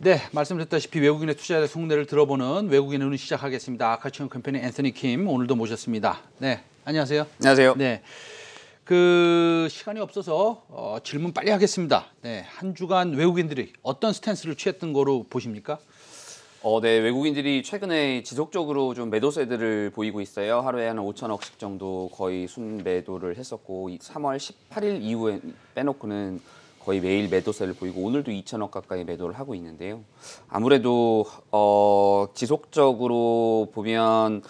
네, 말씀드렸다시피 외국인의 투자자 속내를 들어보는 외국인의 눈 시작하겠습니다. 아카치온 캠페인의 앤서니 킴 오늘도 모셨습니다. 네, 안녕하세요. 안녕하세요. 네, 시간이 없어서 질문 빨리 하겠습니다. 네, 한 주간 외국인들이 어떤 스탠스를 취했던 거로 보십니까? 네, 외국인들이 최근에 지속적으로 좀 매도세들을 보이고 있어요. 하루에 한 5천억씩 정도 거의 순매도를 했었고 3월 18일 이후에 빼놓고는 거의 매일 매도세를 보이고 오늘도 2천억 가까이 매도를 하고 있는데요. 아무래도 지속적으로 보면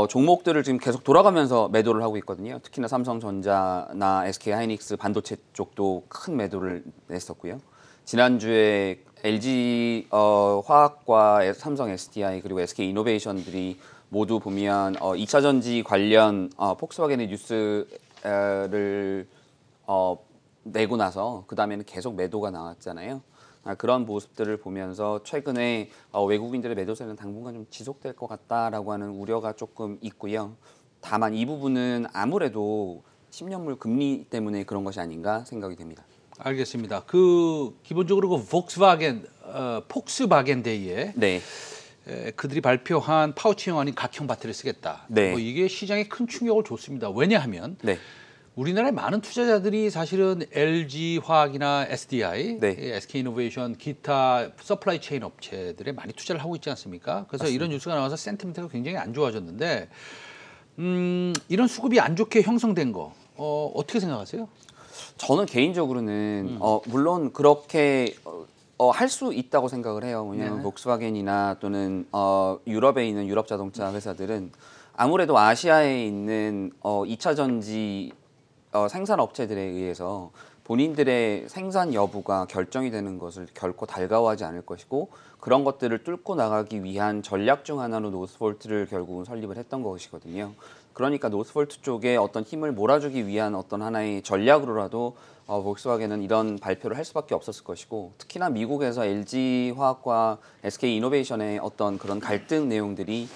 종목들을 지금 계속 돌아가면서 매도를 하고 있거든요. 특히나 삼성전자나 SK하이닉스 반도체 쪽도 큰 매도를 냈었고요. 지난주에 LG 화학과 삼성 SDI 그리고 SK 이노베이션들이 모두 보면 2차 전지 관련 폭스바겐의 뉴스를 내고 나서 그 다음에는 계속 매도가 나왔잖아요. 그런 모습들을 보면서 최근에 외국인들의 매도세는 당분간 좀 지속될 것 같다라고 하는 우려가 조금 있고요. 다만 이 부분은 아무래도 10년물 금리 때문에 그런 것이 아닌가 생각이 됩니다. 알겠습니다. 기본적으로 폭스바겐 데이에 네. 그들이 발표한 파우치형 아닌 각형 바트를 쓰겠다. 네. 이게 시장에 큰 충격을 줬습니다. 왜냐하면 네. 우리나라의 많은 투자자들이 사실은 LG 화학이나 SDI, 네. SK이노베이션, 기타 서플라이 체인 업체들에 많이 투자를 하고 있지 않습니까? 그래서 맞습니다. 이런 뉴스가 나와서 센티멘트가 굉장히 안 좋아졌는데 이런 수급이 안 좋게 형성된 거 어떻게 생각하세요? 저는 개인적으로는 물론 그렇게 할 수 있다고 생각을 해요. 왜냐하면 네. 복스바겐이나 또는 유럽에 있는 유럽 자동차 회사들은 아무래도 아시아에 있는 2차 전지 생산 업체들에 의해서 본인들의 생산 여부가 결정이 되는 것을 결코 달가워하지 않을 것이고 그런 것들을 뚫고 나가기 위한 전략 중 하나로 노스볼트를 결국은 설립을 했던 것이거든요. 그러니까 노스볼트 쪽에 어떤 힘을 몰아주기 위한 어떤 하나의 전략으로라도 볼kswagen은 이런 발표를 할 수밖에 없었을 것이고 특히나 미국에서 LG 화학과 SK 이노베이션의 어떤 그런 갈등 내용들이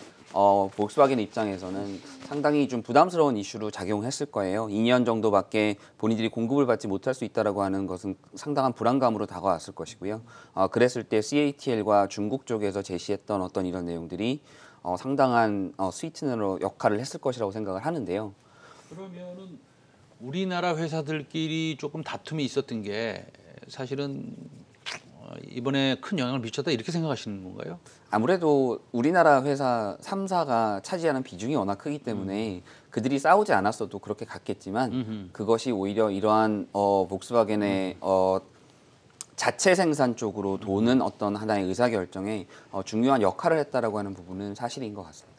볼kswagen 입장에서는 상당히 좀 부담스러운 이슈로 작용했을 거예요. 2년 정도밖에 본인들이 공급을 받지 못할 수 있다라고 하는 것은 상당한 불안감으로 다가왔을 것이고요. 그랬을 때 CATL과 중국 쪽에서 제시했던 어떤 이런 내용들이 상당한 스위트너로 역할을 했을 것이라고 생각을 하는데요. 그러면은 우리나라 회사들끼리 조금 다툼이 있었던 게 사실은 이번에 큰 영향을 미쳤다 이렇게 생각하시는 건가요? 아무래도 우리나라 회사 3사가 차지하는 비중이 워낙 크기 때문에 그들이 싸우지 않았어도 그렇게 갔겠지만 그것이 오히려 이러한 볼kswagen의 자체 생산 쪽으로 도는 어떤 하나의 의사결정에 중요한 역할을 했다라고 하는 부분은 사실인 것 같습니다.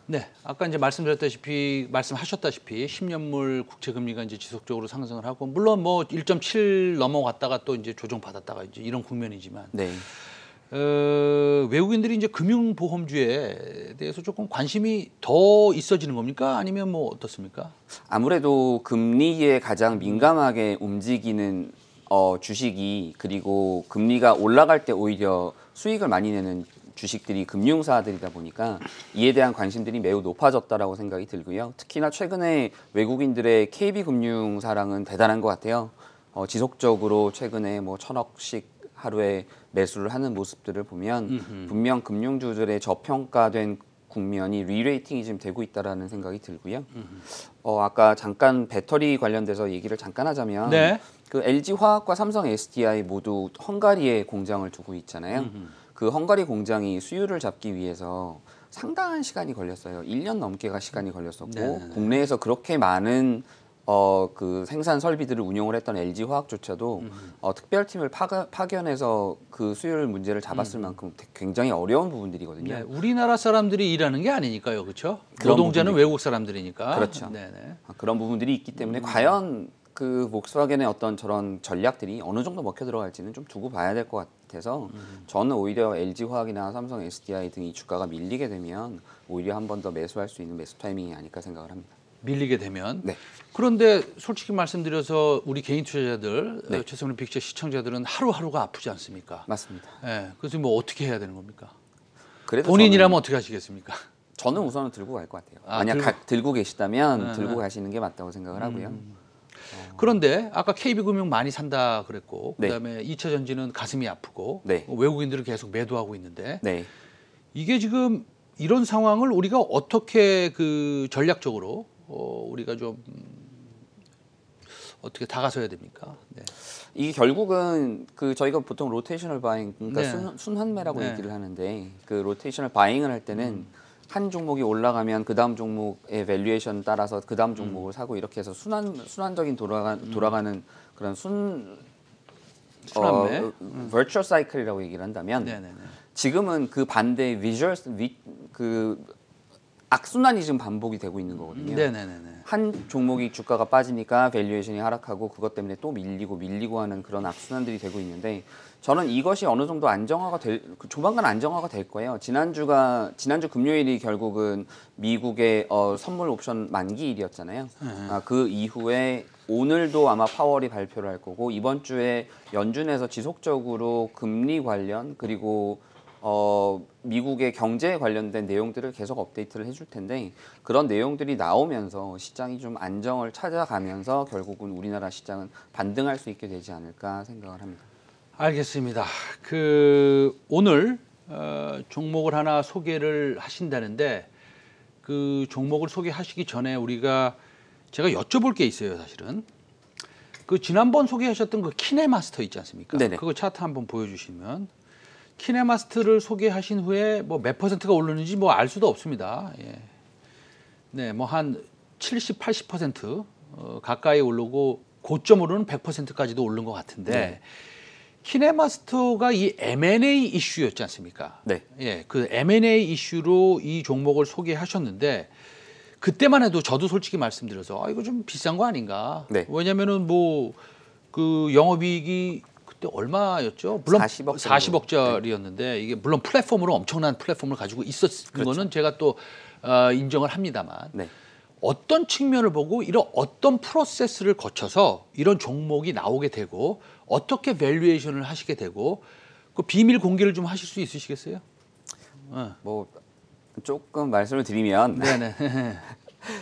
네, 아까 이제 말씀하셨다시피 10년물 국채 금리가 이제 지속적으로 상승을 하고 물론 뭐 1.7 넘어갔다가 또 이제 조정받았다가 이제 이런 국면이지만 네. 외국인들이 이제 금융보험주에 대해서 조금 관심이 더 있어지는 겁니까? 아니면 뭐 어떻습니까? 아무래도 금리에 가장 민감하게 움직이는 주식이 그리고 금리가 올라갈 때 오히려 수익을 많이 내는 주식들이 금융사들이다 보니까 이에 대한 관심들이 매우 높아졌다라고 생각이 들고요. 특히나 최근에 외국인들의 KB금융사랑은 대단한 것 같아요. 지속적으로 최근에 뭐 1,000억씩 하루에 매수를 하는 모습들을 보면 분명 금융주들의 저평가된 국면이 리레이팅이 지금 되고 있다라는 생각이 들고요. 아까 잠깐 배터리 관련돼서 얘기를 잠깐 하자면 네. 그 LG 화학과 삼성 SDI 모두 헝가리에 공장을 두고 있잖아요. 그 헝가리 공장이 수율을 잡기 위해서 상당한 시간이 걸렸어요. 1년 넘게가 시간이 걸렸었고 네. 국내에서 그렇게 많은 그 생산 설비들을 운용을 했던 LG 화학조차도 특별팀을 파견해서 그 수율 문제를 잡았을 만큼 굉장히 어려운 부분들이거든요. 네, 우리나라 사람들이 일하는 게 아니니까요, 그렇죠? 그런 노동자는 부분들이 외국 사람들이니까. 그렇죠. 네네. 그런 부분들이 있기 때문에 과연 그 볼kswagen의 어떤 저런 전략들이 어느 정도 먹혀 들어갈지는 좀 두고 봐야 될 것 같아서 저는 오히려 LG 화학이나 삼성 SDI 등이 주가가 밀리게 되면 오히려 한 번 더 매수할 수 있는 매수 타이밍이 아닐까 생각을 합니다. 밀리게 되면. 네. 그런데 솔직히 말씀드려서 우리 개인 투자자들, 네. 최성훈 빅자 시청자들은 하루하루가 아프지 않습니까? 맞습니다. 네, 그래서 뭐 어떻게 해야 되는 겁니까? 그래도 본인이라면 어떻게 하시겠습니까? 저는 우선은 들고 갈 것 같아요. 아, 만약 들고 계시다면 네, 들고 네. 가시는 게 맞다고 생각을 하고요. 그런데 아까 KB금융 많이 산다 그랬고 네. 그다음에 2차 전지는 가슴이 아프고 네. 외국인들은 계속 매도하고 있는데 네. 이게 지금 이런 상황을 우리가 어떻게 그 전략적으로 우리가 좀 어떻게 다가서야 됩니까? 네. 이게 결국은 그 저희가 보통 로테이셔널 바잉 그러니까 네. 순환매라고 네. 얘기를 하는데 그 로테이셔널 바잉을 할 때는 한 종목이 올라가면 그 다음 종목의 밸류에이션 따라서 그 다음 종목을 사고 이렇게 해서 순환적인 돌아가는 그런 순환매. virtual cycle이라고 얘기를 한다면 네네네. 지금은 그 반대 그 악순환이 지금 반복이 되고 있는 거거든요. 네네네. 한 종목이 주가가 빠지니까 밸류에이션이 하락하고 그것 때문에 또 밀리고 하는 그런 악순환들이 되고 있는데 저는 이것이 어느 정도 조만간 안정화가 될 거예요. 지난주 금요일이 결국은 미국의 선물 옵션 만기일이었잖아요. 그 이후에 오늘도 아마 파월이 발표를 할 거고 이번 주에 연준에서 지속적으로 금리 관련 그리고 미국의 경제에 관련된 내용들을 계속 업데이트를 해줄 텐데 그런 내용들이 나오면서 시장이 좀 안정을 찾아가면서 결국은 우리나라 시장은 반등할 수 있게 되지 않을까 생각을 합니다. 알겠습니다. 그 오늘 종목을 하나 소개를 하신다는데 그 종목을 소개하시기 전에 제가 여쭤볼 게 있어요, 사실은. 그 지난번 소개하셨던 그 키네마스터 있지 않습니까? 네네. 그거 차트 한번 보여주시면 키네마스터를 소개하신 후에 뭐 몇 퍼센트가 오르는지 뭐 알 수도 없습니다. 예. 네, 뭐 한 70, 80% 가까이 오르고 고점으로는 100%까지도 오른 것 같은데 네. 키네마스터가 이 M&A 이슈였지 않습니까? 네. 예, 그 M&A 이슈로 이 종목을 소개하셨는데 그때만 해도 저도 솔직히 말씀드려서 이거 좀 비싼 거 아닌가? 네. 왜냐면은 뭐 그 영업이익이 그때 얼마였죠? 물론 40억 40억짜리였는데 이게 물론 플랫폼으로 엄청난 플랫폼을 가지고 있었는 그렇죠. 거는 제가 또 인정을 합니다만 네. 어떤 측면을 보고 이런 어떤 프로세스를 거쳐서 이런 종목이 나오게 되고 어떻게 밸류에이션을 하시게 되고 그 비밀 공개를 좀 하실 수 있으시겠어요? 뭐 조금 말씀을 드리면 네네.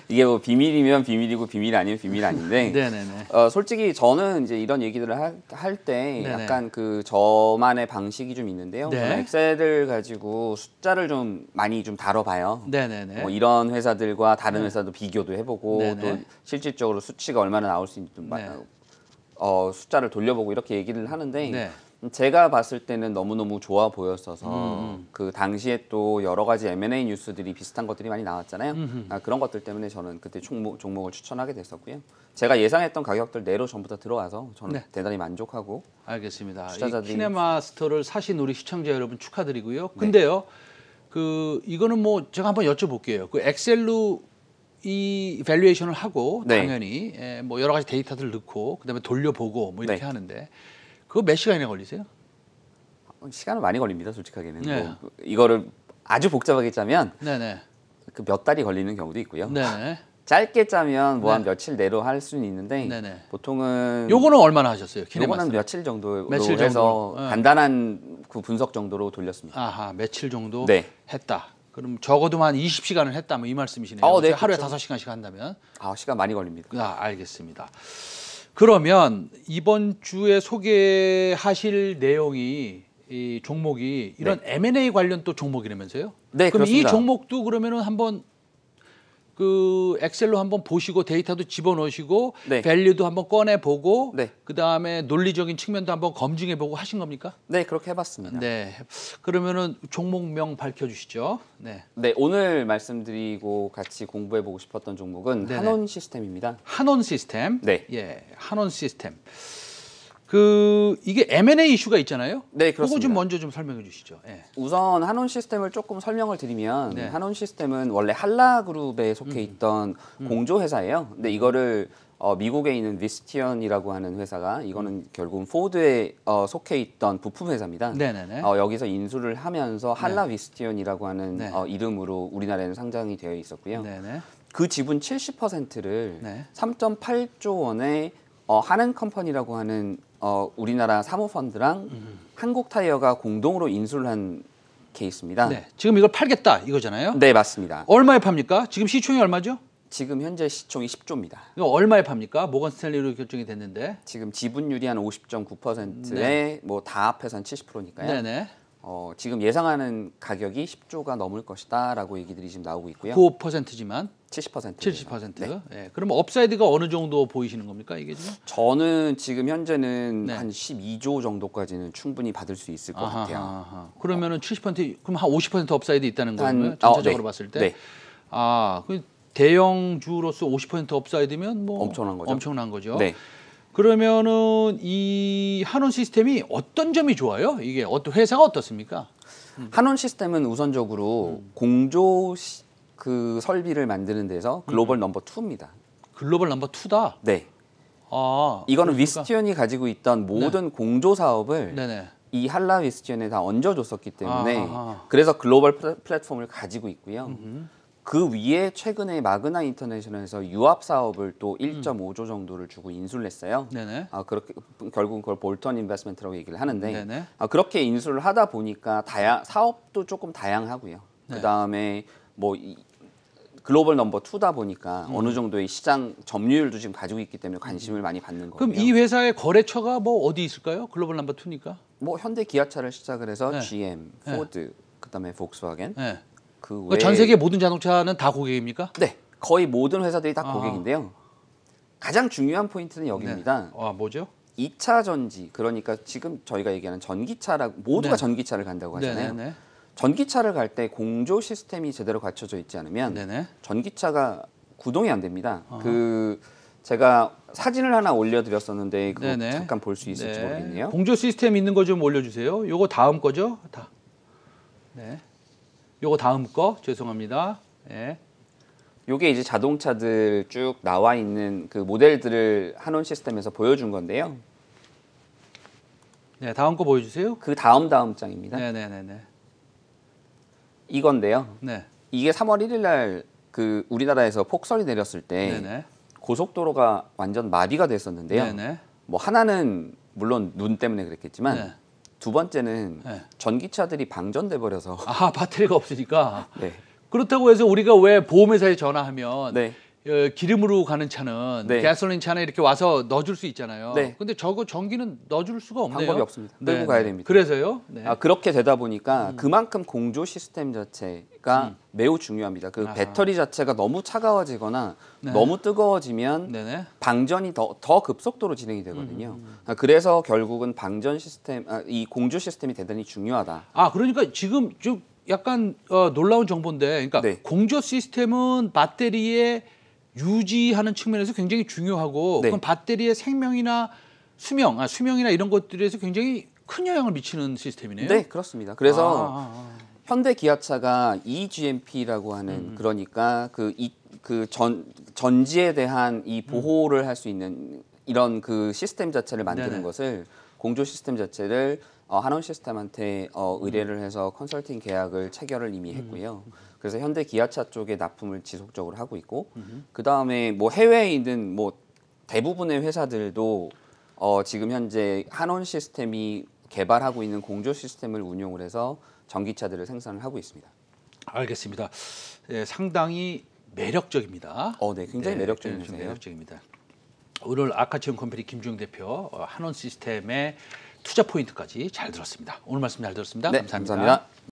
이게 뭐 비밀이면 비밀이고 비밀이 아니면 비밀이 아닌데 네네네. 솔직히 저는 이제 이런 얘기들을 할 때 네네. 약간 그 저만의 방식이 좀 있는데요. 네. 저는 엑셀을 가지고 숫자를 좀 많이 좀 다뤄봐요. 네네네. 뭐 이런 회사들과 다른 회사도 비교도 해보고 네네. 또 실질적으로 수치가 얼마나 나올 수 있는지 네. 숫자를 돌려보고 이렇게 얘기를 하는데 네. 제가 봤을 때는 너무너무 좋아 보였어서 그 당시에 또 여러 가지 M&A 뉴스들이 비슷한 것들이 많이 나왔잖아요. 그런 것들 때문에 저는 그때 종목을 추천하게 됐었고요. 제가 예상했던 가격들 내로 전부 다 들어와서 저는 네. 대단히 만족하고 알겠습니다. 이 투자자들이- 키네마스터를 사신 우리 시청자 여러분 축하드리고요. 근데요, 그 이거는 뭐 제가 한번 여쭤볼게요. 그 엑셀로 이 밸류에이션을 하고 네. 당연히 뭐 여러 가지 데이터들을 넣고 그다음에 돌려보고 뭐 이렇게 네. 하는데 그거 몇 시간이나 걸리세요? 시간은 많이 걸립니다. 솔직하게는. 네. 뭐 이거를 아주 복잡하게 짜면 네네. 그 몇 달이 걸리는 경우도 있고요. 네네. 짧게 짜면 뭐 한 네. 며칠 내로 할 수는 있는데 네네. 보통은 요거는 얼마나 하셨어요? 요거는 키네마스터. 며칠 정도로 며칠 해서 정도. 네. 간단한 그 분석 정도로 돌렸습니다. 아하, 며칠 정도 네. 했다. 그럼 적어도 한 20시간을 했다 뭐 이 말씀이시네요. 네, 하루에 그렇죠. 5시간씩 한다면. 시간 많이 걸립니다. 알겠습니다. 그러면 이번 주에 소개하실 내용이 이 종목이 이런 M&A 관련 또 종목이라면서요? 네, 그럼 그렇습니다. 이 종목도 그러면은 한번 그 엑셀로 한번 보시고 데이터도 집어넣으시고 네. 밸류도 한번 꺼내 보고 네. 그다음에 논리적인 측면도 한번 검증해 보고 하신 겁니까? 네, 그렇게 해봤습니다. 네. 그러면은 종목명 밝혀 주시죠. 네. 네, 오늘 말씀드리고 같이 공부해보고 싶었던 종목은 네네. 한온 시스템입니다. 한온 시스템. 네. 예. 한온 시스템. 그 이게 M&A 이슈가 있잖아요. 네, 그거 좀 그렇습니다. 먼저 좀 설명해 주시죠. 예. 우선 한온 시스템을 조금 설명을 드리면 네. 한온 시스템은 원래 한라그룹에 속해 있던 공조 회사예요. 근데 이거를 미국에 있는 비스티언이라고 하는 회사가 이거는 결국은 포드에 속해 있던 부품 회사입니다. 네네네. 여기서 인수를 하면서 한라 비스티언이라고 하는 네. 이름으로 우리나라에는 상장이 되어 있었고요. 네네. 그 지분 70%를 네. 3.8조 원의 한은 컴퍼니라고 하는 우리나라 사모펀드랑 한국타이어가 공동으로 인수를 한 케이스입니다. 네. 지금 이걸 팔겠다 이거잖아요. 네, 맞습니다. 얼마에 팝니까? 지금 시총이 얼마죠? 지금 현재 시총이 10조입니다. 이거 얼마에 팝니까? 모건 스탠리로 결정이 됐는데. 지금 지분율이 한 50.9%에 네. 뭐 다 합해서 한 70%니까요. 네네. 지금 예상하는 가격이 10조가 넘을 것이다라고 얘기들이 지금 나오고 있고요. 9%지만 70%. 70%. 네. 예. 그러면 업사이드가 어느 정도 보이시는 겁니까? 이게 지금? 저는 지금 현재는 네. 한 12조 정도까지는 충분히 받을 수 있을 것 같아요. 아하. 그러면은 70% 그럼 한 50% 업사이드 있다는 한- 거예요? 전체적으로 네. 봤을 때. 네. 그 대형주로서 50% 업사이드면 뭐 엄청난 거죠. 엄청난 거죠. 네. 그러면은 이 한원 시스템이 어떤 점이 좋아요? 이게 회사가 어떻습니까? 한원 시스템은 우선적으로 그 설비를 만드는 데서 글로벌 넘버 2입니다. 글로벌 넘버 2다. 네. 그렇습니까? 이거는 위스티언이 가지고 있던 모든 공조 사업을 네네. 이 한라 위스티언에 다 얹어줬었기 때문에 아하. 그래서 글로벌 플랫폼을 가지고 있고요. 그 위에 최근에 마그나 인터내셔널에서 유압 사업을 또 1.5조 정도를 주고 인수를 했어요. 네네. 그렇게 결국은 그걸 볼턴 인베스트먼트라고 얘기를 하는데 네네. 그렇게 인수를 하다 보니까 사업도 조금 다양하고요. 네. 그다음에 뭐 글로벌 넘버 2다 보니까 어느 정도의 시장 점유율도 지금 가지고 있기 때문에 관심을 많이 받는 거고요. 그럼 이 회사의 거래처가 뭐 어디 있을까요? 글로벌 넘버 2니까. 뭐 현대 기아차를 시작을 해서 네. GM, 포드, 그다음에 볼kswagen 네. 그 그러니까 외에 전 세계 모든 자동차는 다 고객입니까? 네, 거의 모든 회사들이 다 아. 고객인데요. 가장 중요한 포인트는 여기입니다. 뭐죠? 2차 전지, 그러니까 지금 저희가 얘기하는 전기차라고 모두가 네. 전기차를 간다고 하잖아요. 네네네. 전기차를 갈 때 공조 시스템이 제대로 갖춰져 있지 않으면 네네. 전기차가 구동이 안 됩니다. 제가 사진을 하나 올려드렸었는데 그거 네네. 잠깐 볼 수 있을지 네. 모르겠네요. 공조 시스템 있는 거 좀 올려주세요. 요거 다음 거죠? 네. 요거 다음 거 죄송합니다. 네. 요게 이제 자동차들 쭉 나와 있는 그 모델들을 한원 시스템에서 보여준 건데요. 네, 다음 거 보여주세요. 그 다음 장입니다. 네네네네. 이건데요. 네. 이게 3월 1일 날 그 우리나라에서 폭설이 내렸을 때 네네. 고속도로가 완전 마비가 됐었는데요. 네네. 뭐 하나는 물론 눈 때문에 그랬겠지만 네. 두 번째는 네. 전기차들이 방전돼 버려서 배터리가 없으니까. 네. 그렇다고 해서 우리가 왜 보험회사에 전화하면 네. 기름으로 가는 차는 네. 가솔린 차는 이렇게 와서 넣어줄 수 있잖아요. 네. 근데 저거 전기는 넣어줄 수가 없네요. 방법이 없습니다. 끌고 네. 가야 됩니다. 그래서요. 네. 그렇게 되다 보니까 그만큼 공조 시스템 자체가 매우 중요합니다. 그 아하. 배터리 자체가 너무 차가워지거나 네. 너무 뜨거워지면 네네. 방전이 더 급속도로 진행이 되거든요. 그래서 결국은 방전 시스템, 이 공조 시스템이 대단히 중요하다. 그러니까 지금 좀 약간 놀라운 정보인데, 그러니까 네. 공조 시스템은 배터리에 유지하는 측면에서 굉장히 중요하고, 네. 그럼 배터리의 생명이나 수명이나 이런 것들에서 굉장히 큰 영향을 미치는 시스템이네요. 네, 그렇습니다. 그래서 아. 현대 기아차가 eGMP라고 하는 그러니까 전지에 대한 이 보호를 할 수 있는 이런 그 시스템 자체를 만드는 네네. 것을 공조 시스템 자체를 한원 시스템한테 의뢰를 해서 컨설팅 계약을 체결을 이미 했고요. 그래서 현대 기아차 쪽에 납품을 지속적으로 하고 있고 그 다음에 뭐 해외에 있는 뭐 대부분의 회사들도 지금 현재 한원 시스템이 개발하고 있는 공조 시스템을 운용을 해서 전기차들을 생산을 하고 있습니다. 알겠습니다. 네, 상당히 매력적입니다. 네, 굉장히 매력적인 좀 회사예요. 매력적입니다. 오늘 아카치온 컴퍼니 김주영 대표 한원 시스템의 투자 포인트까지 잘 들었습니다. 오늘 말씀 잘 들었습니다. 네, 감사합니다. 감사합니다.